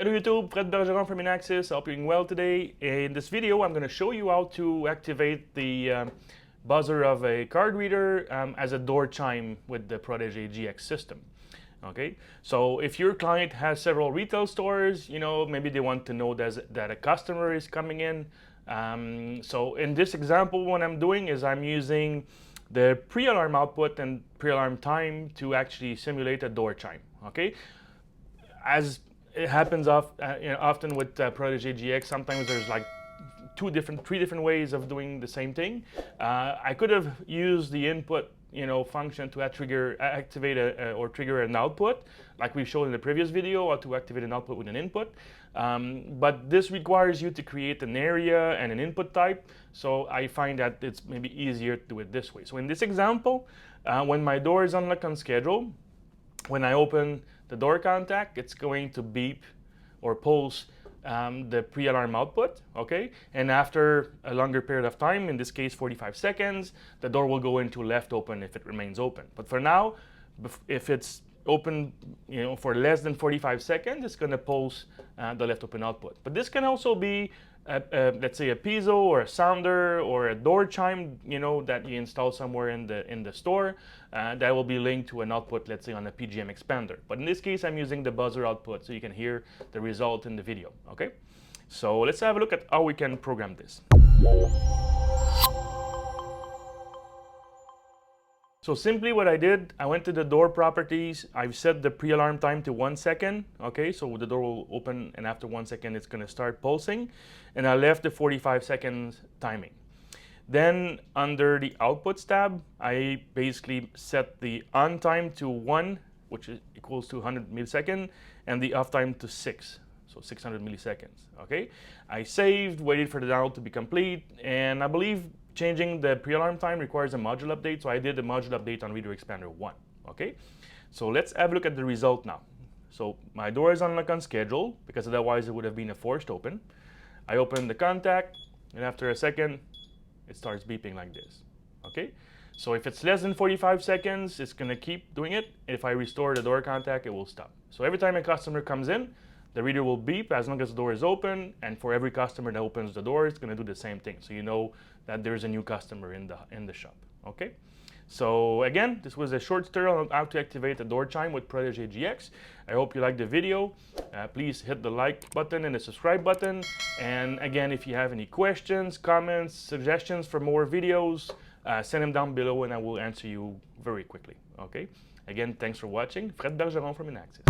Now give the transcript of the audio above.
Hello YouTube, Fred Bergeron from Inaxsys. I hope you're doing well today. In this video, I'm going to show you how to activate the buzzer of a card reader as a door chime with the Protege GX system. Okay, so if your client has several retail stores, maybe they want to know that a customer is coming in. So in this example, what I'm doing is I'm using the pre-alarm output and pre-alarm time to actually simulate a door chime. Okay, as it happens often with Protege GX, sometimes there's like three different ways of doing the same thing. I could have used the input function to activate or trigger an output, like we showed in the previous video, or to activate an output with an input. But this requires you to create an area and an input type, so I find that it's maybe easier to do it this way. So in this example, when my door is unlocked on schedule, when I open the door contact, it's going to beep or pulse the pre-alarm output, okay? And after a longer period of time, in this case 45 seconds, the door will go into left open if it remains open. But for now, if it's open for less than 45 seconds, it's going to pulse the left open output. But this can also be let's say a piezo or a sounder or a door chime that you install somewhere in the store that will be linked to an output, let's say on a PGM expander. But in this case, I'm using the buzzer output so you can hear the result in the video. Okay, so let's have a look at how we can program this. So simply what I did, I went to the door properties, I've set the pre-alarm time to 1 second, okay, so the door will open and after 1 second it's going to start pulsing, and I left the 45 seconds timing. Then under the outputs tab, I basically set the on time to 1, which is equals to 100 milliseconds, and the off time to 6, so 600 milliseconds, okay. I saved, waited for the download to be complete, and I believe changing the pre-alarm time requires a module update, so I did the module update on Reader Expander 1. Okay, so let's have a look at the result now. So my door is unlocked on schedule, because otherwise it would have been a forced open. I open the contact, and after a second, it starts beeping like this. Okay, so if it's less than 45 seconds, it's going to keep doing it. If I restore the door contact, it will stop. So every time a customer comes in, the reader will beep as long as the door is open, and for every customer that opens the door, it's going to do the same thing. So you know that there's a new customer in the shop. Okay. So again, this was a short tutorial on how to activate the door chime with Protege GX. I hope you liked the video. Please hit the like button and the subscribe button. And again, if you have any questions, comments, suggestions for more videos, send them down below and I will answer you very quickly. Okay. Again, thanks for watching. Fred Bergeron from Inaxsys.